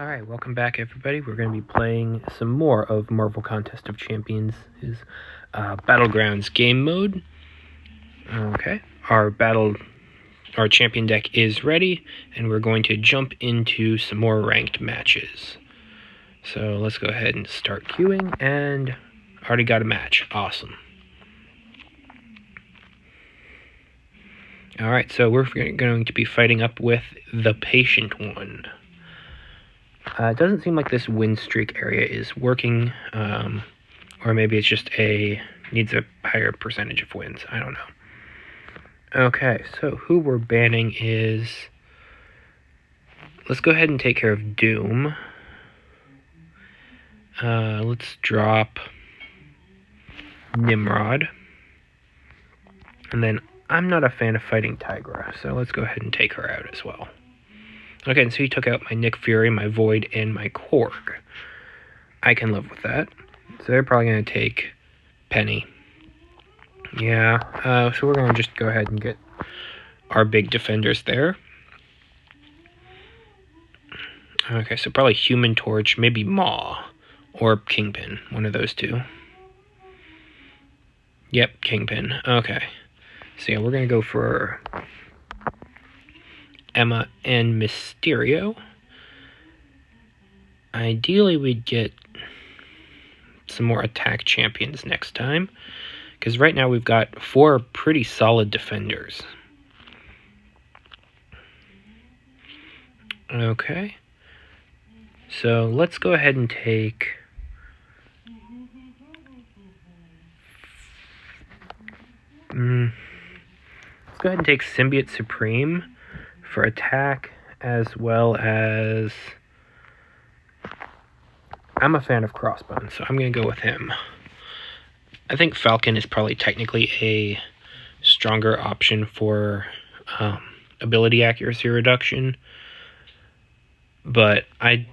Alright, welcome back everybody. We're going to be playing some more of Marvel Contest of Champions' Battlegrounds game mode. Okay, our champion deck is ready, and we're going to jump into some more ranked matches. So let's go ahead and start queuing, and already got a match. Awesome. Alright, so we're going to be fighting up with the Patient One. It doesn't seem like this win streak area is working, or maybe it's just needs a higher percentage of wins. I don't know. Okay, so who we're banning is... Let's go ahead and take care of Doom. Let's drop Nimrod. And then I'm not a fan of fighting Tigra, so let's go ahead and take her out as well. Okay, and so he took out my Nick Fury, my Void, and my Korg. I can live with that. So they're probably going to take Penny. Yeah, so we're going to just go ahead and get our big defenders there. Okay, so probably Human Torch, maybe Maw, or Kingpin, one of those two. Yep, Kingpin. Okay. So yeah, we're going to go for Emma and Mysterio. Ideally, we'd get some more attack champions next time, because right now we've got 4 pretty solid defenders. Okay. So let's go ahead and take... Let's go ahead and take Symbiote Supreme for attack, as well as... I'm a fan of Crossbones, so I'm going to go with him. I think Falcon is probably technically a stronger option for ability accuracy reduction, but I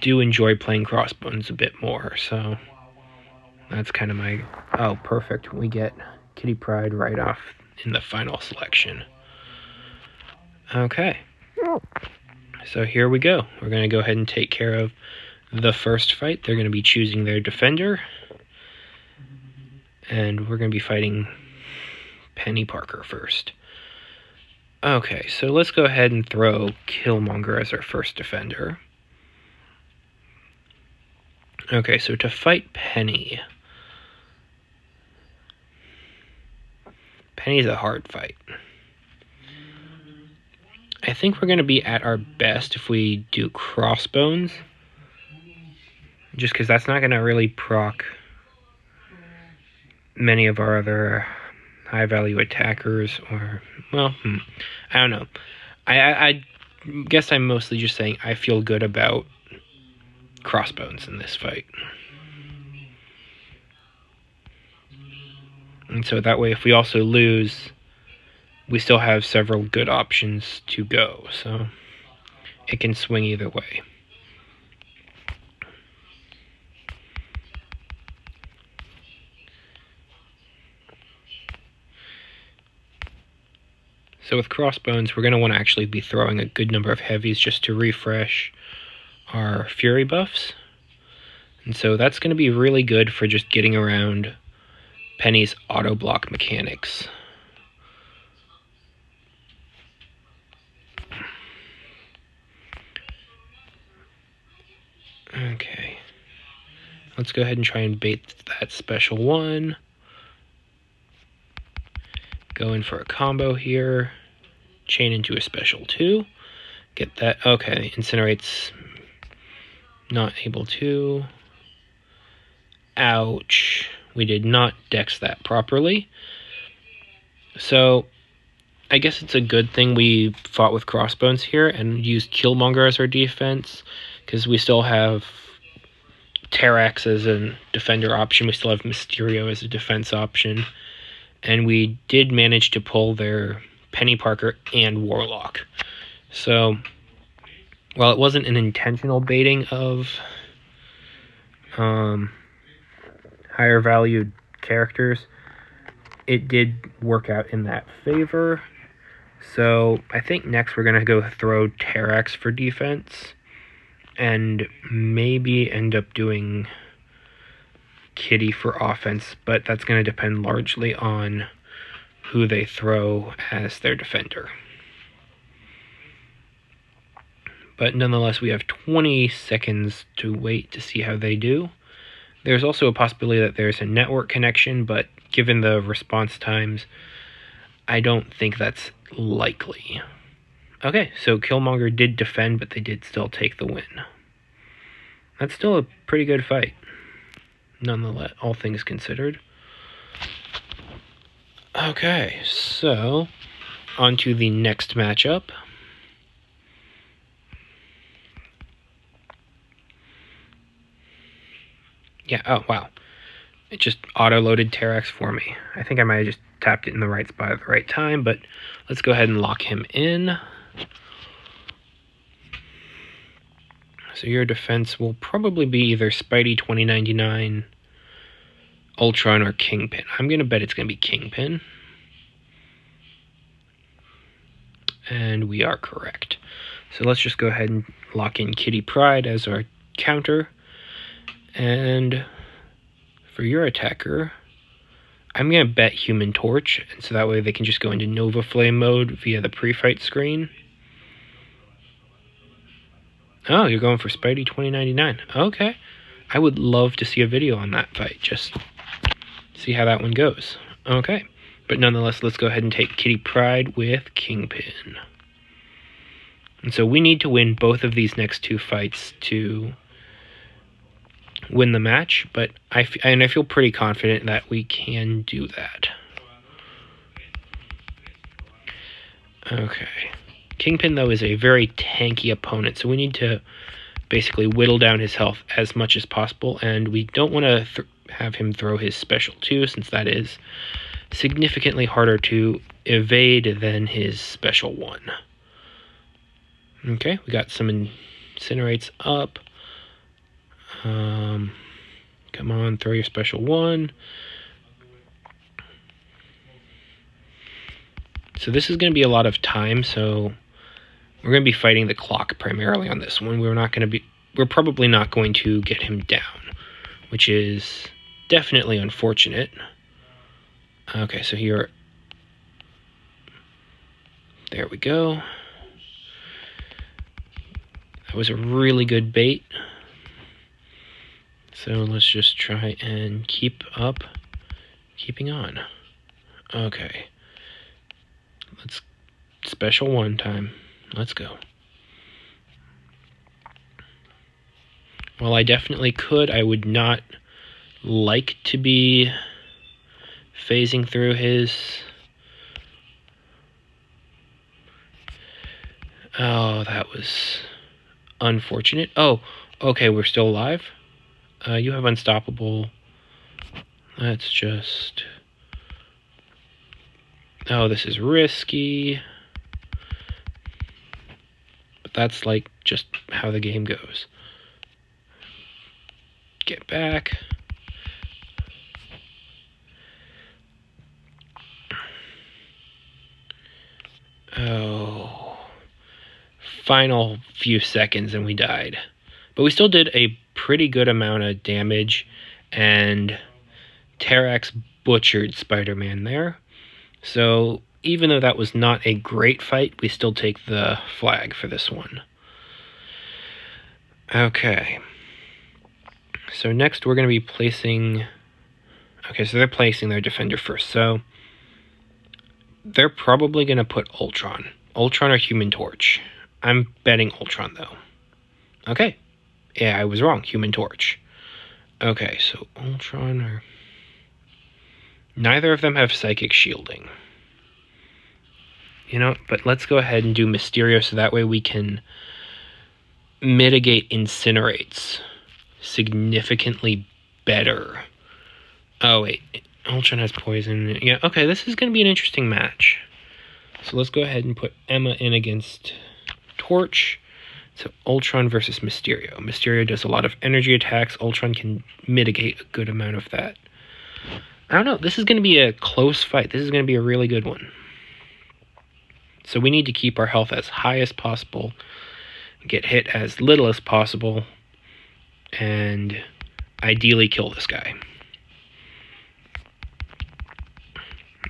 do enjoy playing Crossbones a bit more, so that's kind of my... Oh, perfect. We get Kitty Pryde right off in the final selection. Okay. So here we go. We're going to go ahead and take care of the first fight. They're going to be choosing their defender. And we're going to be fighting Penny Parker first. Okay, so let's go ahead and throw Killmonger as our first defender. Okay, so to fight Penny... Penny's a hard fight. I think we're going to be at our best if we do Crossbones. Just because that's not going to really proc many of our other high-value attackers. Or, well, I don't know. I guess I'm mostly just saying I feel good about Crossbones in this fight. And so that way, if we also lose, we still have several good options to go. So it can swing either way. So with Crossbones, we're going to want to actually be throwing a good number of heavies just to refresh our Fury buffs. And so that's going to be really good for just getting around Penny's auto block mechanics. Okay. Let's go ahead and try and bait that special one. Go in for a combo here. Chain into a special 2. Get that. Okay, Incinerate's not able to. Ouch. We did not dex that properly. So, I guess it's a good thing we fought with Crossbones here and used Killmonger as our defense, because we still have Terrax as a defender option. We still have Mysterio as a defense option. And we did manage to pull their Penny Parker and Warlock. So, while it wasn't an intentional baiting of higher valued characters, it did work out in that favor. So I think next we're going to go throw Terrax for defense. and maybe end up doing Kitty for offense, but that's going to depend largely on who they throw as their defender. But nonetheless, we have 20 seconds to wait to see how they do. There's also a possibility that there's a network connection, but given the response times, I don't think that's likely. Okay, so Killmonger did defend, but they did still take the win. That's still a pretty good fight, nonetheless, all things considered. Okay, so on to the next matchup. Yeah, oh wow. It just auto-loaded Terrax for me. I think I might have just tapped it in the right spot at the right time, but let's go ahead and lock him in. So your defense will probably be either Spidey 2099, Ultron, or Kingpin. I'm going to bet it's going to be Kingpin. And we are correct. So let's just go ahead and lock in Kitty Pryde as our counter. And for your attacker, I'm going to bet Human Torch, and so that way they can just go into Nova Flame mode via the pre-fight screen. Oh, you're going for Spidey 2099. Okay. I would love to see a video on that fight, just see how that one goes. Okay. But nonetheless, let's go ahead and take Kitty Pryde with Kingpin. And so we need to win both of these next two fights to win the match, but I feel pretty confident that we can do that. Okay. Kingpin, though, is a very tanky opponent, so we need to basically whittle down his health as much as possible, and we don't want to have him throw his special 2, since that is significantly harder to evade than his special 1. Okay, we got some incinerates up. Come on, throw your special 1. So this is going to be a lot of time, so we're going to be fighting the clock primarily on this one. We're probably not going to get him down, which is definitely unfortunate. Okay, so here, there we go. That was a really good bait. So let's just try and keeping on. Okay. Let's special 1 time. Let's go. While I definitely could, I would not like to be phasing through his... Oh, that was unfortunate. Oh, okay, we're still alive. You have unstoppable. Let's just... Oh, this is risky. But that's like just how the game goes. Get back. Oh. Final few seconds and we died. But we still did a pretty good amount of damage, and Terrax butchered Spider-Man there. So even though that was not a great fight, we still take the flag for this one. Okay. So next we're going to be placing... Okay, so they're placing their defender first. So they're probably going to put Ultron. Ultron or Human Torch. I'm betting Ultron, though. Okay. Yeah, I was wrong. Human Torch. Okay, so Ultron or... Neither of them have psychic shielding. You know, but let's go ahead and do Mysterio so that way we can mitigate incinerates significantly better. Oh, wait. Ultron has poison. Yeah, okay, this is going to be an interesting match. So let's go ahead and put Emma in against Torch. So Ultron versus Mysterio. Mysterio does a lot of energy attacks. Ultron can mitigate a good amount of that. I don't know. This is going to be a close fight. This is going to be a really good one. So we need to keep our health as high as possible get hit as little as possible, and ideally kill this guy.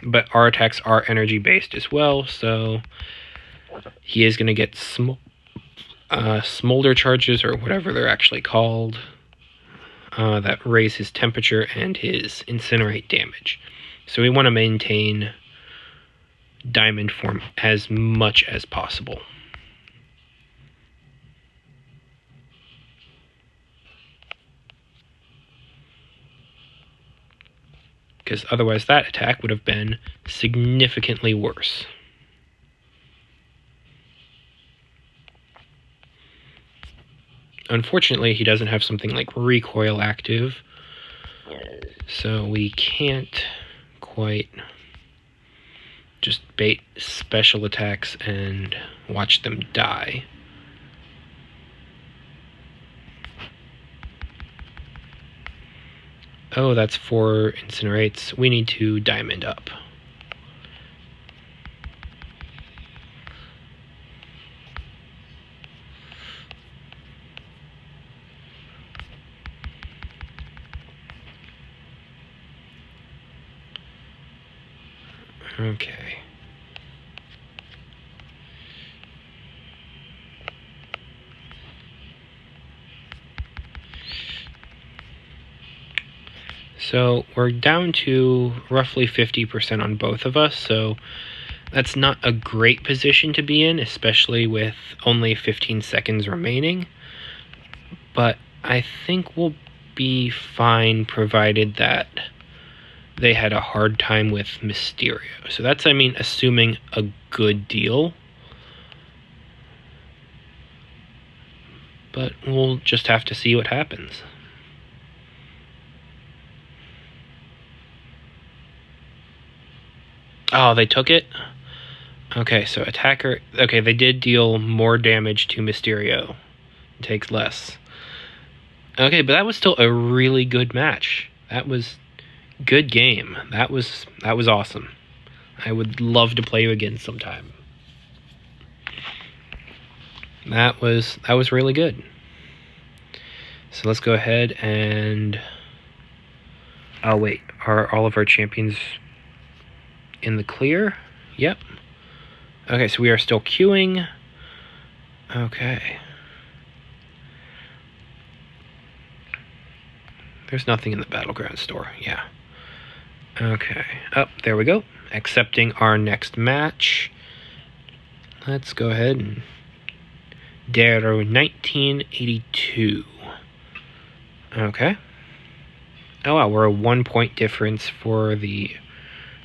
But our attacks are energy based as well, so he is going to get smolder charges, or whatever they're actually called, that raise his temperature and his incinerate damage. So we want to maintain diamond form as much as possible. Because otherwise that attack would have been significantly worse. Unfortunately, he doesn't have something like recoil active, so we can't quite just bait special attacks and watch them die. Oh, that's 4 incinerates. We need to diamond up. Okay. So we're down to roughly 50% on both of us, so that's not a great position to be in, especially with only 15 seconds remaining. But I think we'll be fine, provided that they had a hard time with Mysterio. So that's, I mean, assuming a good deal. But we'll just have to see what happens. Oh, they took it? Okay, so attacker... Okay, they did deal more damage to Mysterio. It takes less. Okay, but that was still a really good match. That was good game. That was awesome. I would love to play you again sometime. That was really good. So let's go ahead and... Oh, wait. Are all of our champions in the clear? Yep. Okay, so we are still queuing. Okay. There's nothing in the Battlegrounds store. Yeah. Okay. Oh, there we go. Accepting our next match. Let's go ahead and... Darrow 1982. Okay. Oh, wow. We're a 1-point difference for the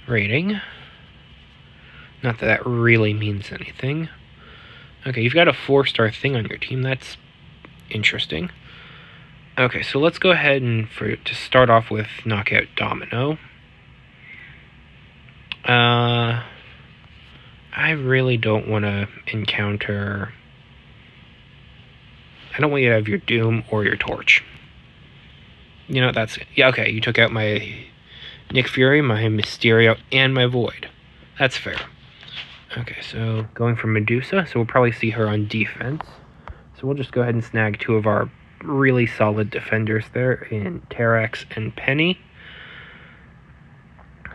rating. Not that that really means anything. Okay, you've got a 4-star thing on your team. That's interesting. Okay, so let's go ahead and to start off with knock out Domino. I really don't want to encounter... I don't want you to have your Doom or your Torch. You know, that's... Yeah, okay, you took out my Nick Fury, my Mysterio, and my Void. That's fair. Okay, so going for Medusa, so we'll probably see her on defense. So we'll just go ahead and snag 2 of our really solid defenders there in Terax and Penny.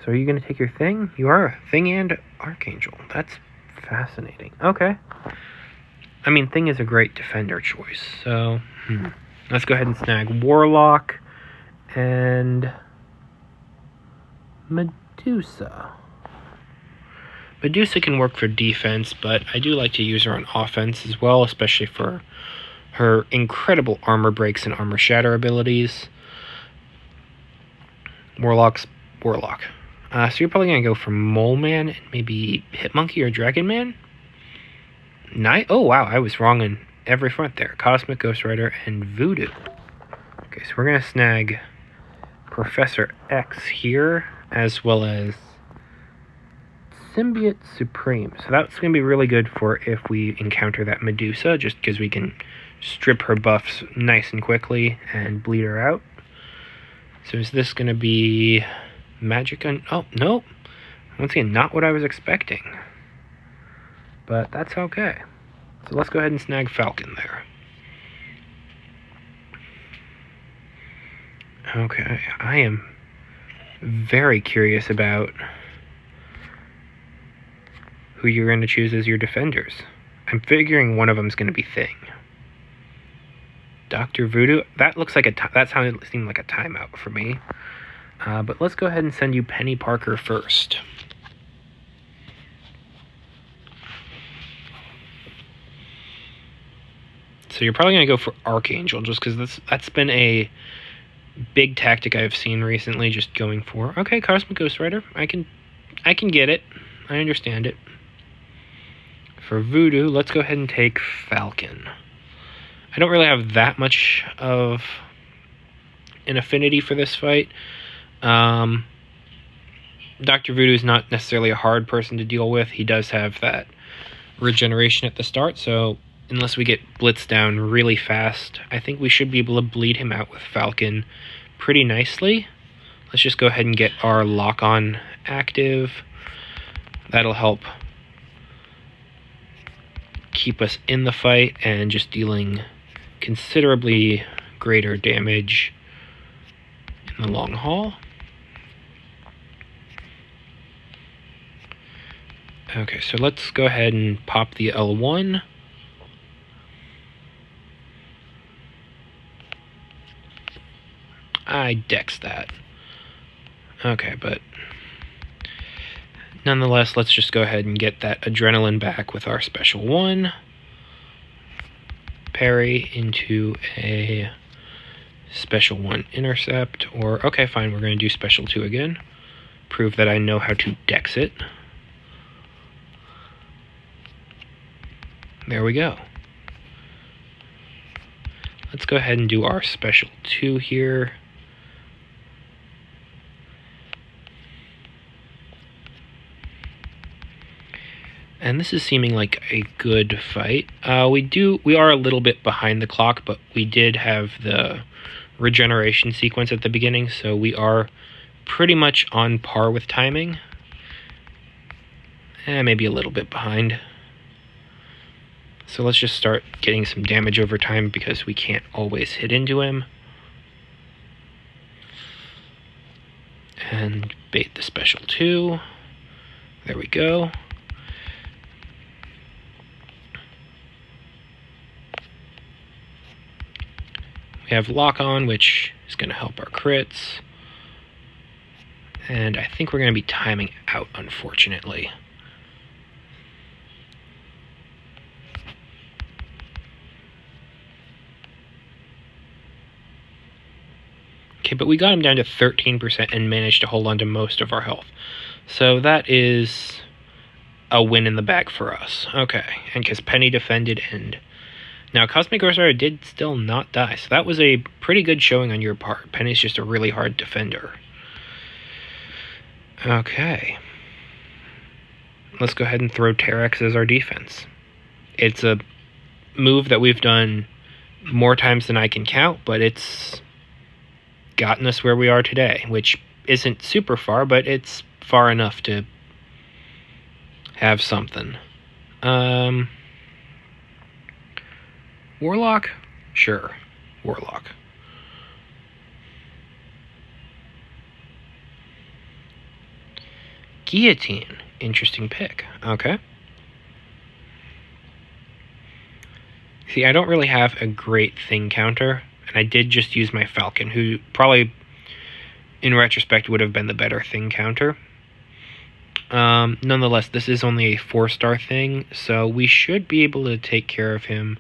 So are you going to take your Thing? You are. Thing and Archangel. That's fascinating. Okay. I mean, Thing is a great defender choice. So let's go ahead and snag Warlock and Medusa. Medusa can work for defense, but I do like to use her on offense as well, especially for her incredible armor breaks and armor shatter abilities. Warlock. So you're probably going to go for Mole Man and maybe Hitmonkey or Dragon Man? Oh, wow, I was wrong in every front there. Cosmic, Ghost Rider, and Voodoo. Okay, so we're going to snag Professor X here, as well as Symbiote Supreme. So that's going to be really good for if we encounter that Medusa, just because we can strip her buffs nice and quickly and bleed her out. So is this going to be magic? Oh, no. Once again, not what I was expecting. But that's okay. So let's go ahead and snag Falcon there. Okay, I am very curious about who you're going to choose as your defenders. I'm figuring one of them's going to be Thing. Dr. Voodoo, that looks like that seemed like a timeout for me. But let's go ahead and send you Penny Parker first. So you're probably going to go for Archangel, just because that's been a big tactic I've seen recently, just going for... Okay, Cosmic Ghost Rider. I can get it. I understand it. For Voodoo, let's go ahead and take Falcon. I don't really have that much of an affinity for this fight. Dr. Voodoo is not necessarily a hard person to deal with. He does have that regeneration at the start, so unless we get blitzed down really fast, I think we should be able to bleed him out with Falcon pretty nicely. Let's just go ahead and get our lock-on active. That'll help keep us in the fight and just dealing considerably greater damage in the long haul. Okay, so let's go ahead and pop the L1. I dex that. Okay, but nonetheless, let's just go ahead and get that adrenaline back with our special 1. Parry into a special 1 intercept, or okay, fine, we're going to do special 2 again. Prove that I know how to dex it. There we go. Let's go ahead and do our special 2 here. And this is seeming like a good fight. We are a little bit behind the clock, but we did have the regeneration sequence at the beginning, so we are pretty much on par with timing. Maybe a little bit behind. So let's just start getting some damage over time because we can't always hit into him. And bait the special 2. There we go. We have lock on, which is going to help our crits. And I think we're going to be timing out, unfortunately. Okay, but we got him down to 13% and managed to hold on to most of our health. So that is a win in the bag for us. Okay, and because Penny defended and... Now, Cosmic Ghost Rider did still not die, so that was a pretty good showing on your part. Penny's just a really hard defender. Okay. Let's go ahead and throw Terex as our defense. It's a move that we've done more times than I can count, but it's gotten us where we are today, which isn't super far, but it's far enough to have something. Warlock? Sure. Warlock. Guillotine. Interesting pick. Okay. See, I don't really have a great thing counter, and I did just use my Falcon, who probably, in retrospect, would have been the better thing counter. Nonetheless, this is only a 4-star thing, so we should be able to take care of him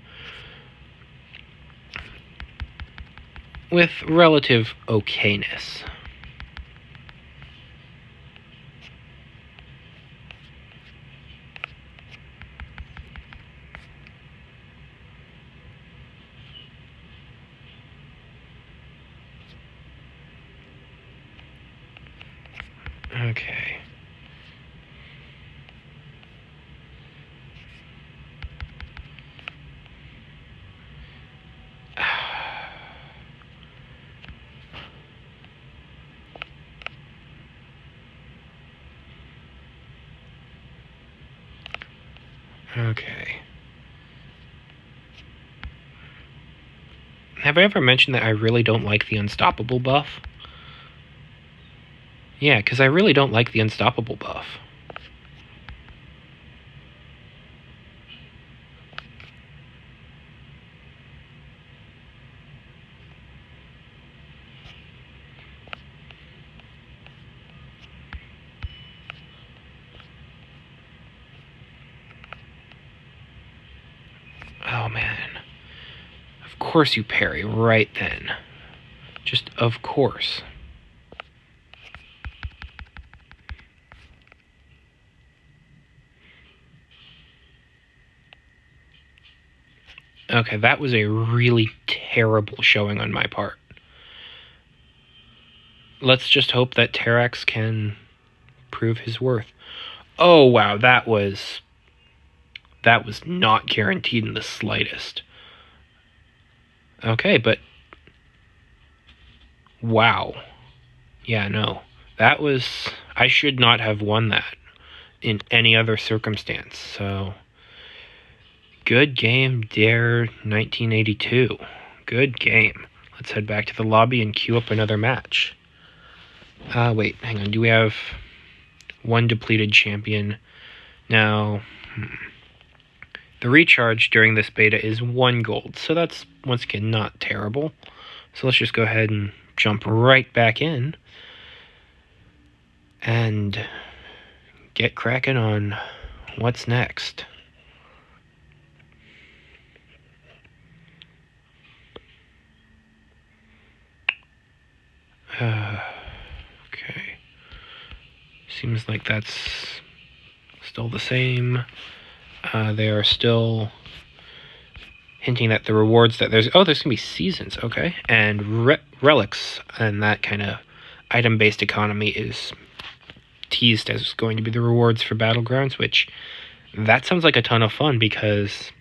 with relative okayness. Okay. Okay. have I ever mentioned that I really don't like the Unstoppable buff? Yeah, because I really don't like the Unstoppable buff. Oh, man. Of course you parry right then. Just of course. Okay, that was a really terrible showing on my part. Let's just hope that Terrax can prove his worth. Oh, wow, that was not guaranteed in the slightest. Okay, but wow. Yeah, no. That was... I should not have won that in any other circumstance, so... Good game, Dare 1982. Good game. Let's head back to the lobby and queue up another match. Wait, hang on. Do we have one depleted champion? Now, the recharge during this beta is 1 gold, so that's, once again, not terrible. So let's just go ahead and jump right back in and get cracking on what's next. Okay. Seems like that's still the same. They are still hinting that the rewards that there's going to be seasons, okay, and relics, and that kind of item-based economy is teased as going to be the rewards for Battlegrounds, which that sounds like a ton of fun because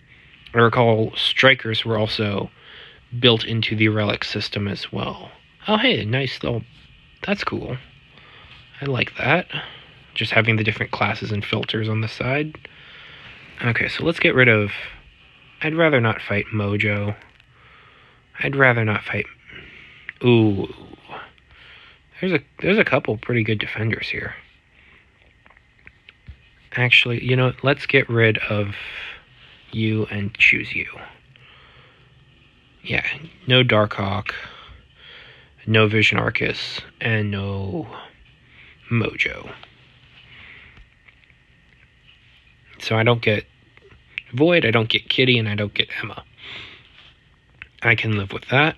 I recall strikers were also built into the relic system as well. Oh, hey, nice little... That's cool. I like that. Just having the different classes and filters on the side. Okay, so let's get rid of... I'd rather not fight Mojo. I'd rather not fight... Ooh. There's a couple pretty good defenders here. Actually, you know, let's get rid of you and choose you. Yeah, no Darkhawk, no Vision Arcus, and no Mojo. So I don't get Void, I don't get Kitty, and I don't get Emma. I can live with that.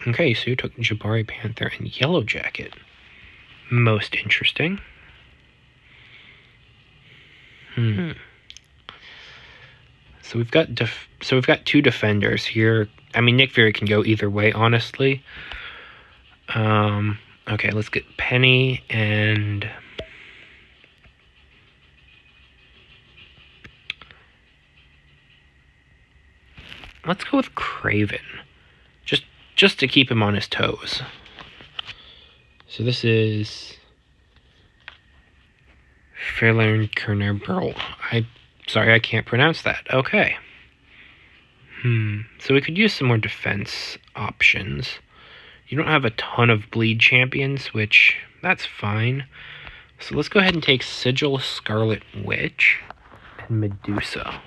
Okay, so you took Jabari Panther and Yellow Jacket. Most interesting. So we've got 2 defenders here. I mean, Nick Fury can go either way, honestly. Okay, let's get Penny and... Let's go with Craven. Just to keep him on his toes. So this is... Fairlairn Kerner Burl. Sorry, I can't pronounce that. Okay. So we could use some more defense options. You don't have a ton of bleed champions, which, that's fine. So let's go ahead and take Sigil, Scarlet Witch, and Medusa.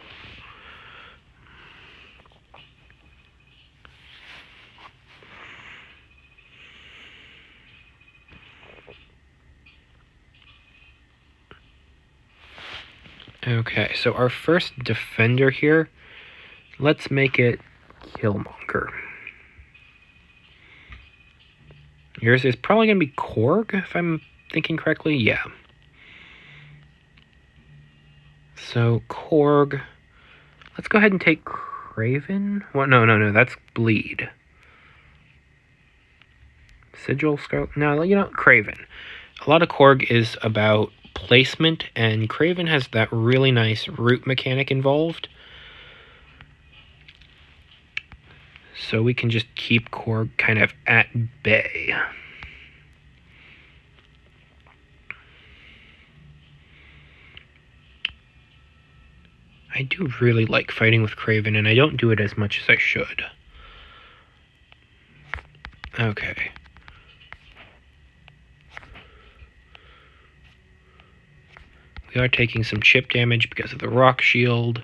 Okay, so our first defender here, let's make it Killmonger. Yours is probably going to be Korg, if I'm thinking correctly. Yeah. So, Korg. Let's go ahead and take Craven. What? No, that's Bleed. Sigil, Scarlet. No, you know, Craven. A lot of Korg is about placement, and Craven has that really nice root mechanic involved. So we can just keep Korg kind of at bay. I do really like fighting with Kraven, and I don't do it as much as I should. Okay. We are taking some chip damage because of the rock shield,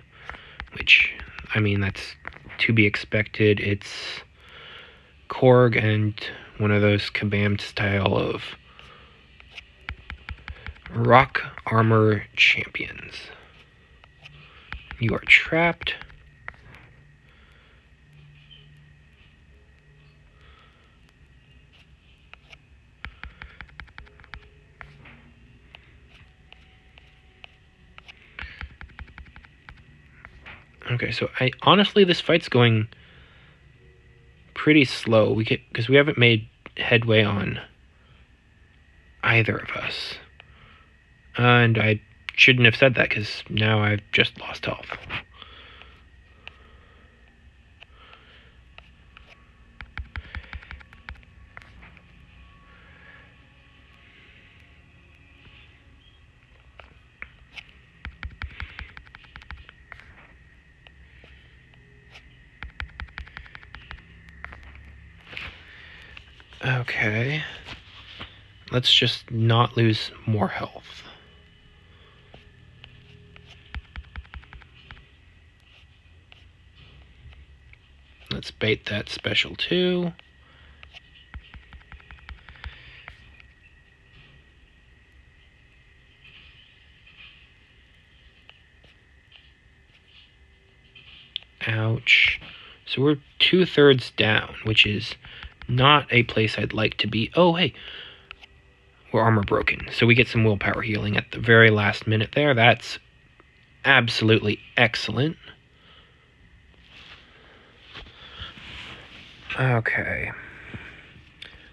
which, I mean, that's to be expected. It's Korg and one of those Kabam style of rock armor champions. You are trapped. Okay, so honestly, this fight's going pretty slow. Because we haven't made headway on either of us. And I shouldn't have said that, because now I've just lost health. Okay. Let's just not lose more health. Let's bait that special too. Ouch. So we're 2/3 down, which is not a place I'd like to be. Oh, hey. We're armor broken. So we get some willpower healing at the very last minute there. That's absolutely excellent. Okay.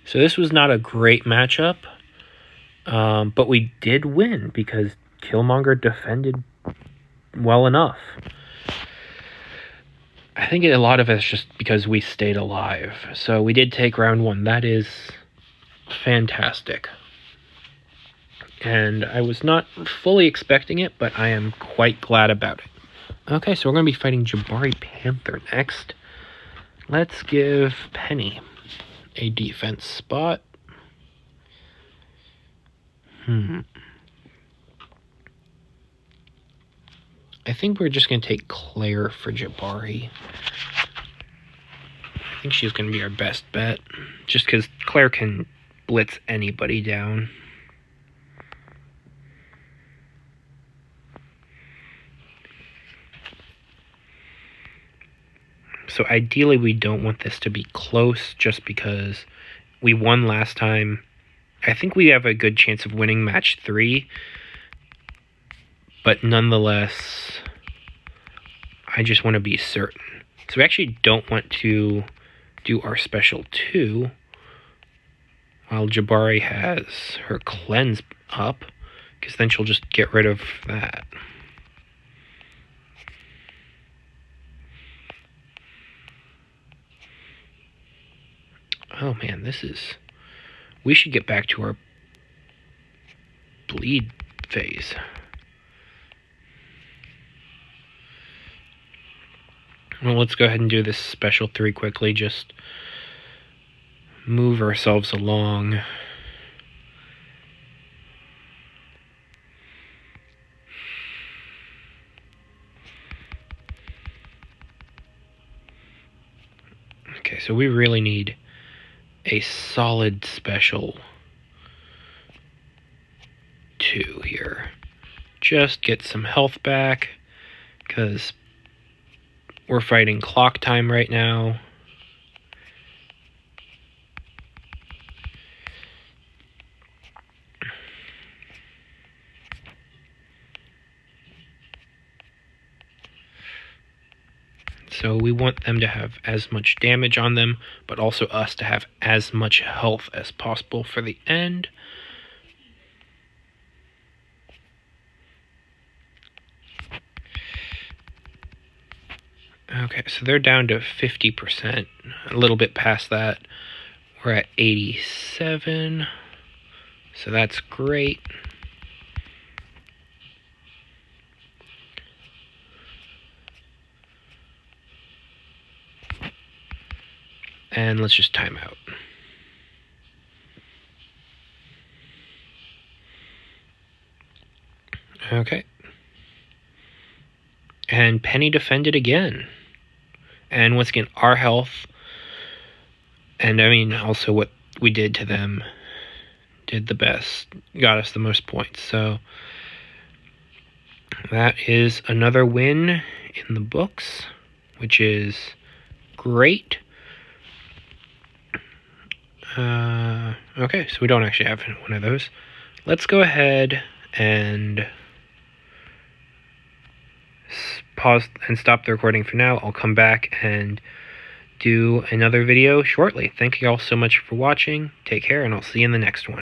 So this was not a great matchup, but we did win because Killmonger defended well enough. I think a lot of it's just because we stayed alive. So we did take round 1. That is fantastic. And I was not fully expecting it, but I am quite glad about it. Okay, so we're going to be fighting Jabari Panther next. Let's give Penny a defense spot. I think we're just going to take Claire for Jabari. I think she's going to be our best bet, just because Claire can blitz anybody down. So ideally we don't want this to be close, just because we won last time. I think we have a good chance of winning match 3, but nonetheless, I just want to be certain. So we actually don't want to do our special 2 while Jabari has her cleanse up, because then she'll just get rid of that. Oh man, we should get back to our bleed phase. Well, let's go ahead and do this special 3 quickly, just move ourselves along. Okay, so we really need a solid special 2 here. Just get some health back, because we're fighting clock time right now. So we want them to have as much damage on them, but also us to have as much health as possible for the end. Okay, so they're down to 50%, a little bit past that. We're at 87, so that's great. And let's just time out. Okay. And Penny defended again. And once again, our health, and I mean also what we did to them, did the best, got us the most points. So that is another win in the books, which is great. Okay, so we don't actually have one of those. Let's go ahead and pause and stop the recording for now. I'll come back and do another video shortly. Thank you all so much for watching. Take care, and I'll see you in the next one.